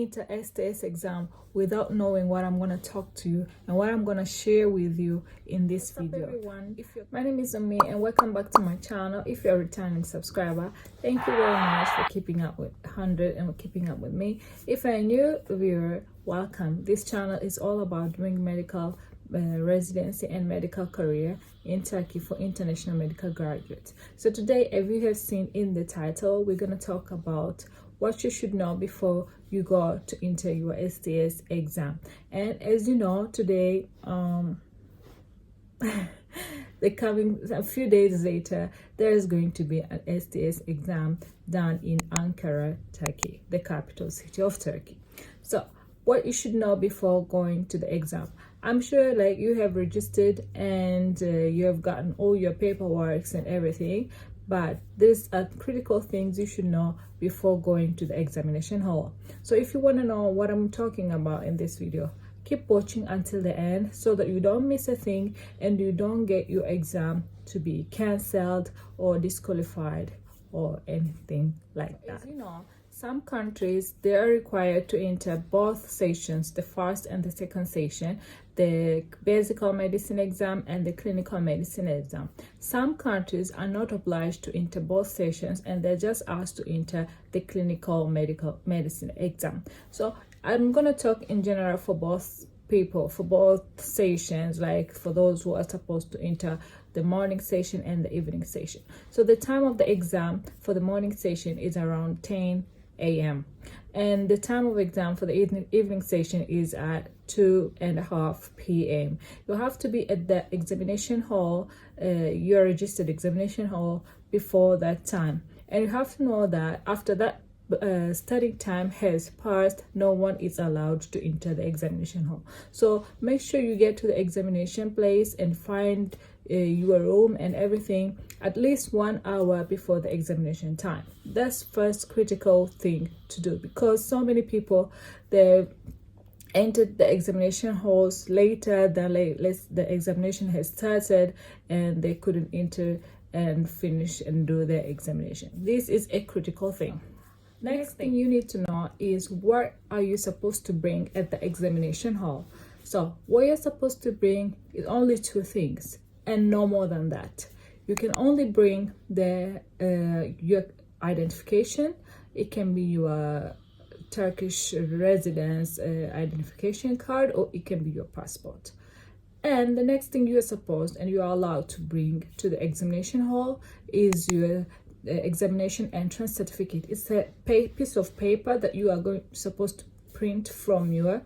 into STS exam without knowing what I'm going to talk to you and what I'm going to share with you in this video. Everyone, my name is Ami and welcome back to my channel. If you're a returning subscriber, thank you very much for keeping up with 100 and keeping up with me. If you're a new viewer, welcome. This channel is all about doing medical residency and medical career in Turkey for international medical graduates. So today, as you have seen in the title, we're going to talk about what you should know before you go to enter your STS exam. And as you know, today a few days later, there is going to be an STS exam done in Ankara, Turkey, the capital city of Turkey. So what you should know before going to the exam. I'm sure like you have registered and you have gotten all your paperwork and everything, but these are critical things you should know before going to the examination hall. So if you want to know what I'm talking about in this video, keep watching until the end so that you don't miss a thing and you don't get your exam to be cancelled or disqualified or anything like that. As you know, some countries, they are required to enter both sessions, the first and the second session, the basic medicine exam and the clinical medicine exam. Some countries are not obliged to enter both sessions and they're just asked to enter the clinical medical medicine exam. So I'm going to talk in general for both people, for both sessions, like for those who are supposed to enter the morning session and the evening session. So the time of the exam for the morning session is around 10 a.m. and the time of exam for the evening session is at 2:30 p.m. You have to be at the examination hall, your registered examination hall, before that time. And you have to know that after that studying time has passed, no one is allowed to enter the examination hall. So make sure you get to the examination place and find your room and everything at least 1 hour before the examination time. That's first critical thing to do, because so many people, they entered the examination halls later than the examination has started and they couldn't enter and finish and do their examination. This is a critical thing. Next thing you need to know is what are you supposed to bring at the examination hall. So what you're supposed to bring is only 2 things and no more than that. You can only bring your identification. It can be your Turkish residence identification card, or it can be your passport. And the next thing you are supposed and you are allowed to bring to the examination hall is your examination entrance certificate. It's a piece of paper that you are supposed to print from your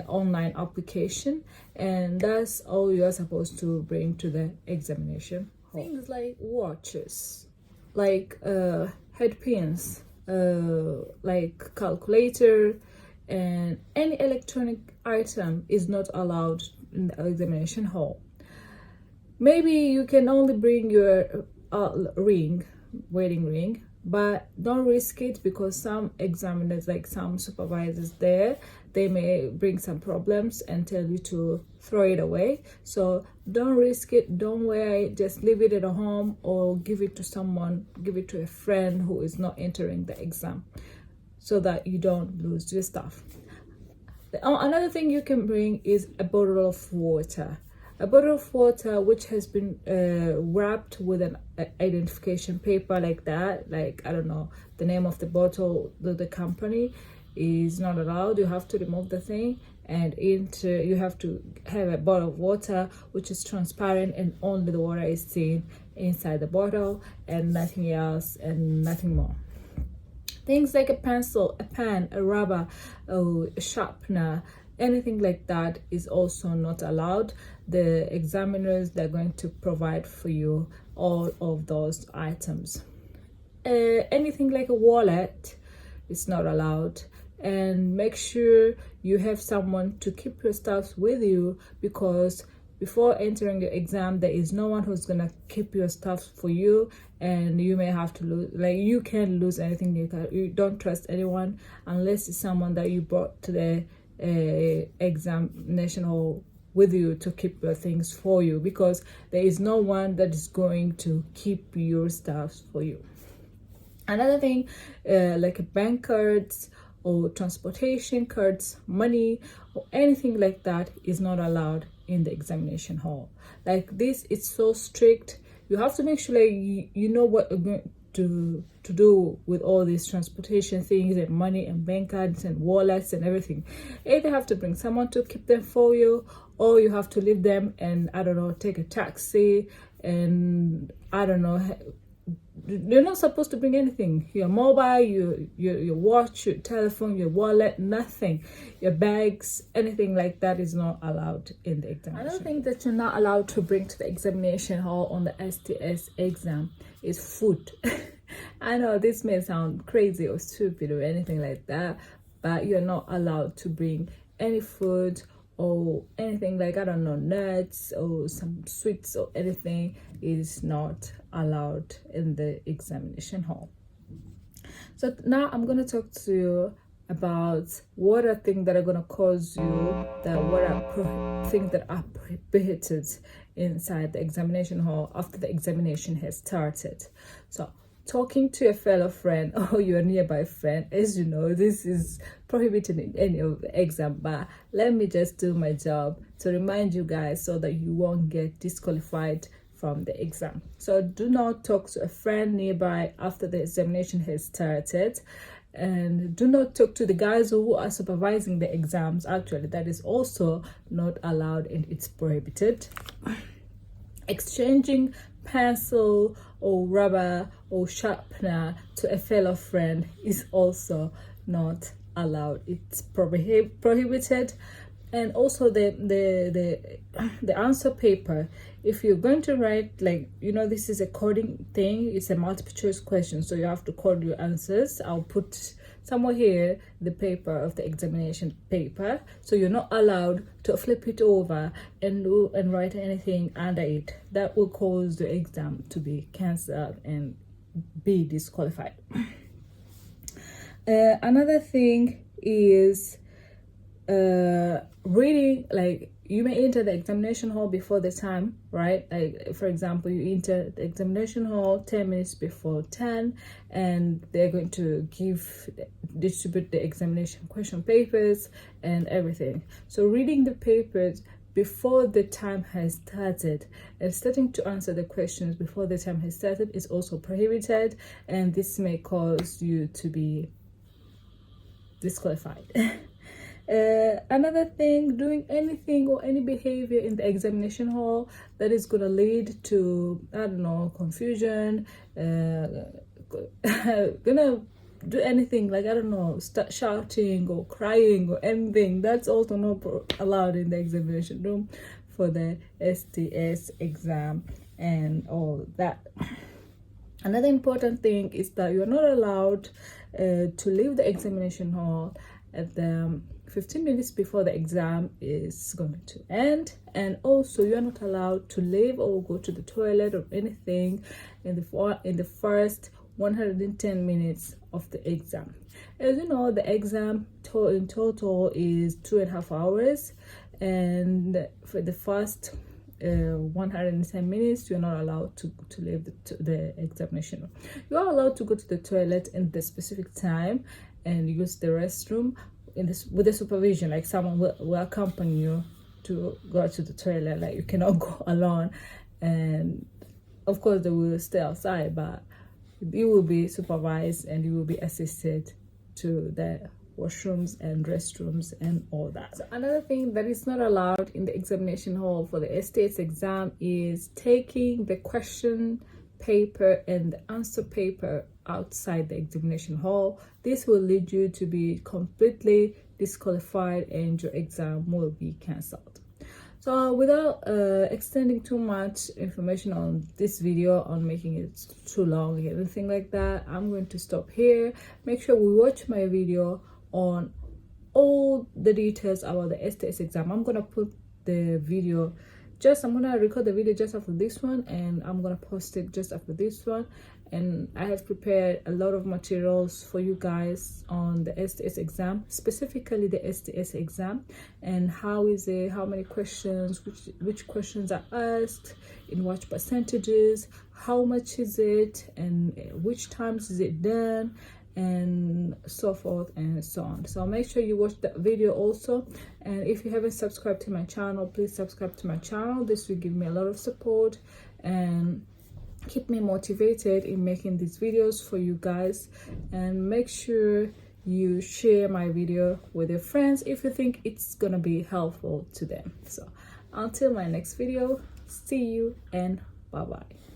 online application, and that's all you are supposed to bring to the examination hall. Things like watches, like head pins, like calculator, and any electronic item is not allowed in the examination hall. Maybe you can only bring your wedding ring, but don't risk it, because some examiners, like some supervisors there, they may bring some problems and tell you to throw it away. So don't risk it, don't wear it, just leave it at home or give it to someone, give it to a friend who is not entering the exam, so that you don't lose your stuff. Another thing you can bring is a bottle of water. A bottle of water which has been wrapped with an identification paper like that, like I don't know the name of the bottle, the company is not allowed. You have to remove the thing, and you have to have a bottle of water which is transparent and only the water is seen inside the bottle and nothing else and nothing more. Things like a pencil, a pen, a rubber, a sharpener, anything like that is also not allowed. The examiners, they're going to provide for you all of those items. Anything like a wallet is not allowed. And make sure you have someone to keep your stuff with you, because before entering your exam, there is no one who's gonna keep your stuff for you, and you may have to lose, like you can lose anything. You don't trust anyone unless it's someone that you brought to the examination hall with you to keep your things for you, because there is no one that is going to keep your stuff for you. Another thing, like bank cards or transportation, cards, money, or anything like that is not allowed in the examination hall. Like this, it's so strict. You have to make sure like you know what you're going to do with all these transportation things and money and bank cards and wallets and everything. Either have to bring someone to keep them for you, or you have to leave them and, I don't know, take a taxi. And I don't know, you're not supposed to bring anything. Your mobile, your watch, your telephone, your wallet, nothing. Your bags, anything like that is not allowed in the examination. Another thing that you're not allowed to bring to the examination hall on the STS exam is food. I know this may sound crazy or stupid or anything like that, but you're not allowed to bring any food or anything like, I don't know, nuts or some sweets or anything is not allowed in the examination hall. So now I'm going to talk to you about what are things that are going to cause you, things that are prohibited inside the examination hall after the examination has started. So talking to a fellow friend or your nearby friend, as you know, this is prohibited in any of the exam, but let me just do my job to remind you guys so that you won't get disqualified from the exam. So do not talk to a friend nearby after the examination has started, and do not talk to the guys who are supervising the exams. Actually, that is also not allowed and it's prohibited. Exchanging pencil or rubber or sharpener to a fellow friend is also not allowed. It's prohibited. And also the answer paper, if you're going to write, like, you know, this is a coding thing, it's a multiple choice question, so you have to code your answers. I'll put somewhere here the paper of the examination paper, so you're not allowed to flip it over and write anything under it. That will cause the exam to be cancelled and be disqualified. Another thing is reading. Like, you may enter the examination hall before the time, right? Like, for example, you enter the examination hall 10 minutes before 10, and they're going to distribute the examination question papers and everything. So reading the papers before the time has started and starting to answer the questions before the time has started is also prohibited, and this may cause you to be disqualified. Another thing, doing anything or any behavior in the examination hall that is going to lead to, I don't know, confusion, gonna do anything like, I don't know, start shouting or crying or anything, that's also not allowed in the examination room for the STS exam and all that. Another important thing is that you're not allowed to leave the examination hall at the 15 minutes before the exam is going to end, and also you're not allowed to leave or go to the toilet or anything in the first 110 minutes of the exam. As you know, the exam in total is 2.5 hours, and for the first 110 minutes you're not allowed to leave the examination room. You are allowed to go to the toilet in the specific time and use the restroom with the supervision, like someone will accompany you to go to the toilet. Like, you cannot go alone, and of course they will stay outside, but you will be supervised and you will be assisted to the washrooms and restrooms and all that. So another thing that is not allowed in the examination hall for the STS exam is taking the question paper and the answer paper outside the examination hall. This will lead you to be completely disqualified and your exam will be cancelled. So without extending too much information on this video, on making it too long, anything like that, I'm going to stop here. Make sure we watch my video on all the details about the STS exam. I'm gonna put the video I'm gonna record the video just after this one, and I'm gonna post it just after this one. And I have prepared a lot of materials for you guys on the STS exam, specifically the STS exam, and how is it, how many questions, which questions are asked, in what percentages, how much is it, and which times is it done, and so forth and so on. So make sure you watch that video also, and if you haven't subscribed to my channel, please subscribe to my channel. This will give me a lot of support and keep me motivated in making these videos for you guys. And make sure you share my video with your friends if you think it's gonna be helpful to them. So until my next video, see you and bye bye.